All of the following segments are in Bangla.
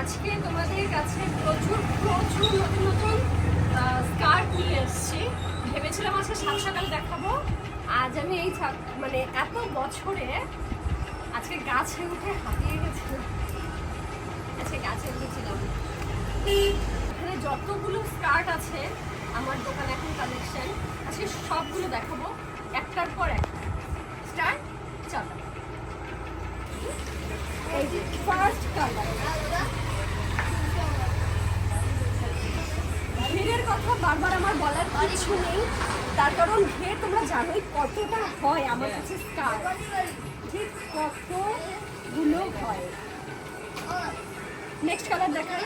আজকে তোমাদের কাছে প্রচুর প্রচুর নতুন নতুন স্কার্ট নিয়ে এসেছি। ভেবেছিলাম আজকে সাত সকাল দেখাবো। আজ আমি এই মানে এত বছরে আজকে গাছে উঠে হাঁপিয়ে গেছিলাম। আজকে গাছে উঠেছিলাম। এখানে যতগুলো স্কার্ট আছে আমার দোকানে এখন কালেকশন আজকে সবগুলো দেখাবো একটার পর একটা। স্টার্ট চলো। এই যে ফার্স্ট কালার, ঘেরের কথা বারবার আমার বলার কিছু নেই, তার কারণ ঘের তোমরা জানোই কতটা হয় আমার কাছে স্কার্ট, ঠিক কতগুলো হয়। নেক্সট কালার দেখাই।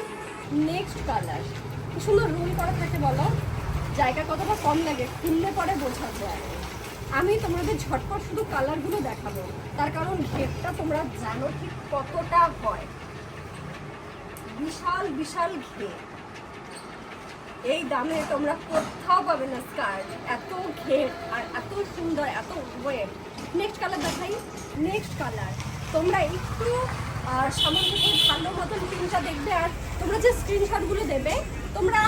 নেক্সট কালার কি সুন্দর রোল করা থাকে, বলো জায়গা কতটা কম লাগে, খুললে পরে বোঝা যায়। আমি তোমাদের ঝটপট শুধু কালারগুলো দেখাবো, তার কারণ ঘেরটা তোমরা জানো ঠিক কতটা হয়। বিশাল বিশাল ঘের, এই দামে তোমরা কোথাও পাবে না স্কার্ট, এত ঘের আর এত সুন্দর, এত ওয়েট। নেক্সট কালার দেখাই। নেক্সট কালার তোমরা একটু সামান্য ভালো মতন প্রিন্টটা দেখবে, আর তোমরা যে স্ক্রিনশটগুলো দেবে তোমরা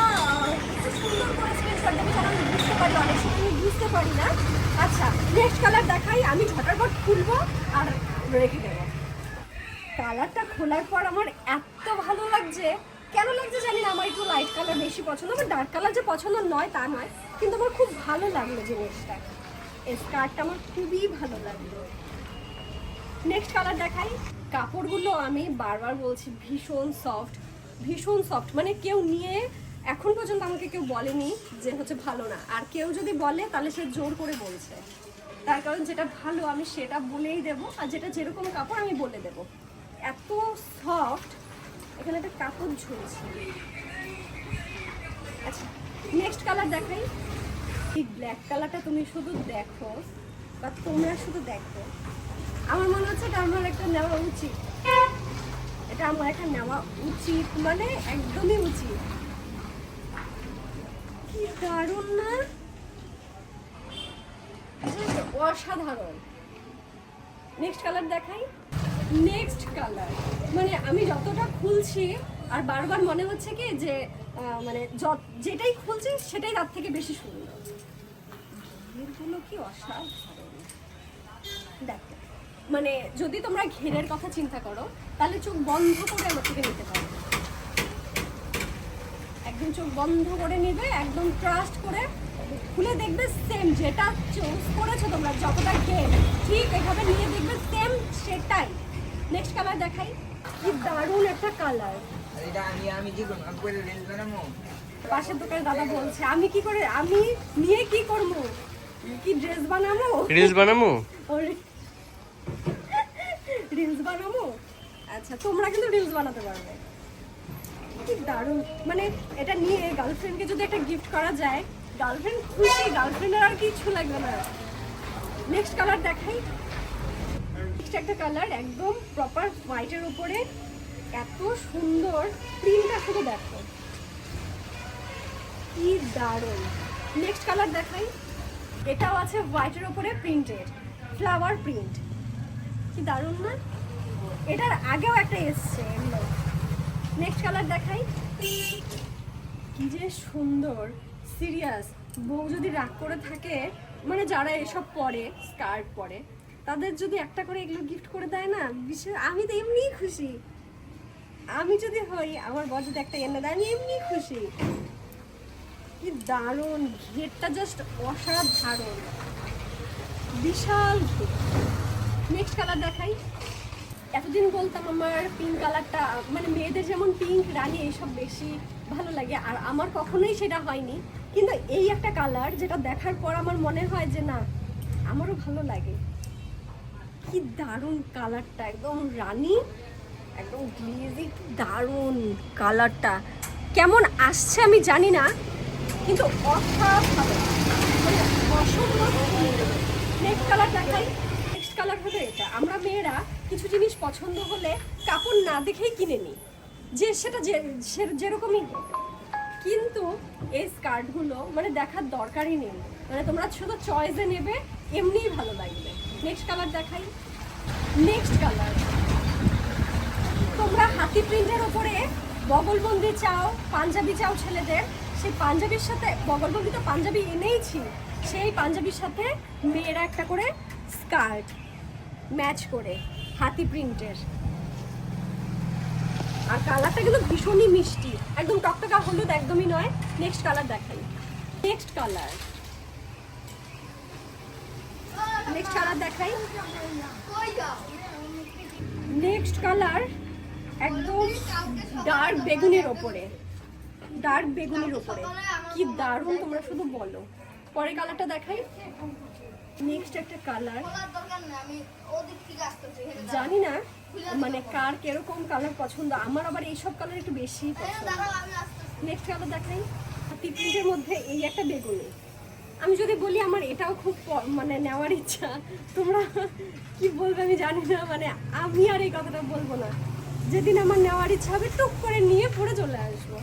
একটু সুন্দর করে স্ক্রিনশট দেবে, কারণ আমি বুঝতে পারি অনেক সময় আমি বুঝতে পারি না। আচ্ছা নেক্সট কালার দেখাই, আমি ঝটাপট খুলবো আর রেখে দেবো। কালারটা খোলার পর আমার এত ভালো লাগছে, কেন লাগছে জানি না। আমার একটু লাইট কালার বেশি পছন্দ, আমার ডার্ক কালার যে পছন্দ নয় তা নয়, কিন্তু আমার খুব ভালো লাগলো জিনিসটা। এই স্কার্টটা আমার খুবই ভালো লাগলো। নেক্সট কালার দেখাই। কাপড়গুলো আমি বারবার বলছি ভীষণ সফট, ভীষণ সফট, মানে কেউ নিয়ে এখন পর্যন্ত আমাকে কেউ বলেনি যে হচ্ছে ভালো না, আর কেউ যদি বলে তাহলে সে জোর করে বলছে। তার কারণ যেটা ভালো আমি সেটা বলেই দেবো, আর যেটা যেরকম কাপড় আমি বলে দেবো। এত সফট, এখানে একটা কাপড় ঝুলছে। আচ্ছা নেক্সট কালার দেখাই। এই ব্ল্যাক কালারটা তুমি শুধু দেখো, বা তোমরা শুধু দেখো, আমার মনে হচ্ছে এটা আমার একটা নেওয়া উচিত, এটা আমার একটা নেওয়া উচিত, মানে একদমই উচিত। কি দারুণ না, অসাধারণ। নেক্সট কালার দেখাই। নেক্সট কালার মানে আমি যতটা খুলছি আর বারবার মনে হচ্ছে কি যে মানে যেটাই খুলছি সেটাই তার থেকে বেশি সুন্দর। ঘেরগুলো কি অসাধারণ দেখো, মানে যদি তোমরা ঘেরের কথা চিন্তা করো তাহলে চোখ বন্ধ করে আমার থেকে নিতে পারো, একদম চোখ বন্ধ করে নিবে, একদম ট্রাস্ট করে খুলে দেখবে সেম যেটা চুজ করেছো তোমরা, যতটা ঘের ঠিক এভাবে নিয়ে দেখবে সেম সেটাই। নেক্সট কালার দেখাই। কি দারুণ একটা কালার। পাশের দোকানে দাদা বলছে আমি কি করে, আমি নিয়ে কি করবো, কি ড্রেস বানাবো, রিলস বানাবো, রিলস বানাবো। আচ্ছা তোমরা কিন্তু রিলস বানাতে পারবে। কি দারুণ, মানে এটা নিয়ে গার্লফ্রেন্ডকে যদি একটা গিফট করা যায়, গার্লফ্রেন্ড খুশি, গার্লফ্রেন্ডের আর কিছু লাগবে না। নেক্সট কালার দেখাই। একটা কালার একদম প্রপার হোয়াইটের উপরে, এত সুন্দর প্রিন্টটা শুধু দেখো, কি দারুণ। নেক্সট কালার দেখাই। এটাও আছে হোয়াইটের উপরে প্রিন্টেড, ফ্লাওয়ার প্রিন্ট, কি দারুণ না। এটার আগেও একটা এসছে এমন। নেক্সট কালার দেখাই। কি যে সুন্দর, সিরিয়াস। বউ যদি রাগ করে থাকে, মানে যারা এসব পরে স্কার্ট পরে তাদের যদি একটা করে এগুলো গিফট করে দেয় না, বিশেষ আমি তো এমনিই খুশি। আমি যদি হই, আমার বর যদি একটা এনে দেয়, আমি এমনি খুশি। কি দারুণ, ঘেরটা জাস্ট অসাধারণ, বিশাল ঘের। নেক্সট কালার দেখাই। এতদিন বলতাম আমার পিঙ্ক কালারটা, মানে মেয়েদের যেমন পিঙ্ক, রানী এইসব বেশি ভালো লাগে, আর আমার কখনোই সেটা হয়নি, কিন্তু এই একটা কালার যেটা দেখার পর আমার মনে হয় যে না আমারও ভালো লাগে। কি দারুণ কালারটা, একদম রানী, একদম গ্লেজি, দারুণ কালারটা। কেমন আসছে আমি জানি না, কিন্তু অসাধারণ, মানে অসম্ভব। নেক্সট কালার দেখাই। নেক্সট কালার হলো এটা। আমরা মেয়েরা কিছু জিনিস পছন্দ হলে কাপড় না দেখেই কিনে নিই, যে সেটা যেরকমই হোক, কিন্তু এই স্কার্টগুলো মানে দেখার দরকারই নেই, মানে তোমরা শুধু চয়েসে নেবে, এমনিই ভালো লাগবে। নেক্সট কালার দেখাই। নেক্সট কালার তোমরা হাতে হাতি প্রিন্টের ওপরে বগলবন্দি চাও, পাঞ্জাবি চাও ছেলেদের, সেই পাঞ্জাবির সাথে বগলবন্দি তো পাঞ্জাবি এনেইছি, সেই পাঞ্জাবির সাথে মেয়েরা একটা করে স্কার্ট ম্যাচ করে হাতি প্রিন্টের। আর কালারটা কিন্তু ভীষণই মিষ্টি, একদম টকটকা হলুদ একদমই নয়। নেক্সট কালার দেখাই। নেক্সট কালার দেখাই। নেক্সট কালার একদম ডার্ক বেগুনের ওপরে, কি দারুণ তোমরা শুধু বলো। পরের কালারটা দেখাই। নেক্সট একটা কালার, জানি না মানে কার কিরকম কালার পছন্দ, আমার আবার এইসব কালার একটু বেশি পছন্দ। নেক্সট কালার দেখাই। হাতি প্রিন্টের মধ্যে এই একটা বেগুনি। আমি যদি বলি আমার এটাও খুব মানে নেওয়ার ইচ্ছা, তোমরা কি বলবে আমি জানি না, মানে আমি আর এই কথাটা বলবো না। যেদিন আমার নেওয়ার ইচ্ছা হবে টুক করে নিয়ে পরে চলে আসবো,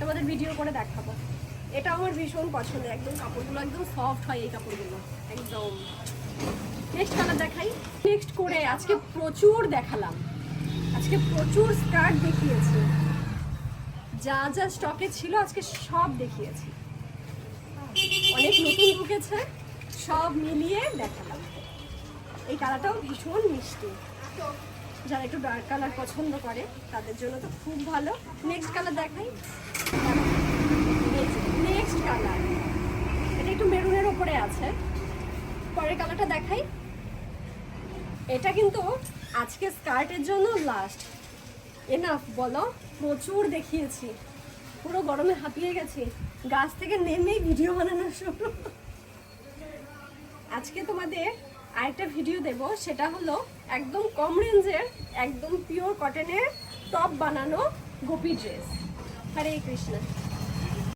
তোমাদের ভিডিও করে দেখাবো। এটা আমার ভীষণ পছন্দ, একদম কাপড়গুলো একদম সফট হয় এই কাপড়গুলো একদম। নেক্সট কালার দেখাই। নেক্সট করে আজকে প্রচুর দেখালাম, আজকে প্রচুর স্কার্ট দেখিয়েছি, যা যা স্টকে ছিল আজকে সব দেখিয়েছি। অনেক নতুন ঢুকেছে, সব মিলিয়ে দেখালাম। এই কালারটাও ভীষণ মিষ্টি, যারা একটু ডার্ক কালার পছন্দ করে তাদের জন্য তো খুব ভালো। নেক্সট কালার দেখাই। নেক্সট কালার এটা একটু মেরুনের ওপরে আছে। পরের কালারটা দেখাই। এটা কিন্তু আজকে স্কার্টের জন্য লাস্ট, এনাফ বলো, প্রচুর দেখিয়েছি, পুরো গরমে হাঁপিয়ে গেছি, গাছ থেকে নেমেই ভিডিও বানানো শুরু। আজকে তোমাদের আরেকটা ভিডিও দেব, সেটা হলো একদম কম রেঞ্জের একদম পিওর কটনের টপ বানানো গোপী ড্রেস। হরে কৃষ্ণ।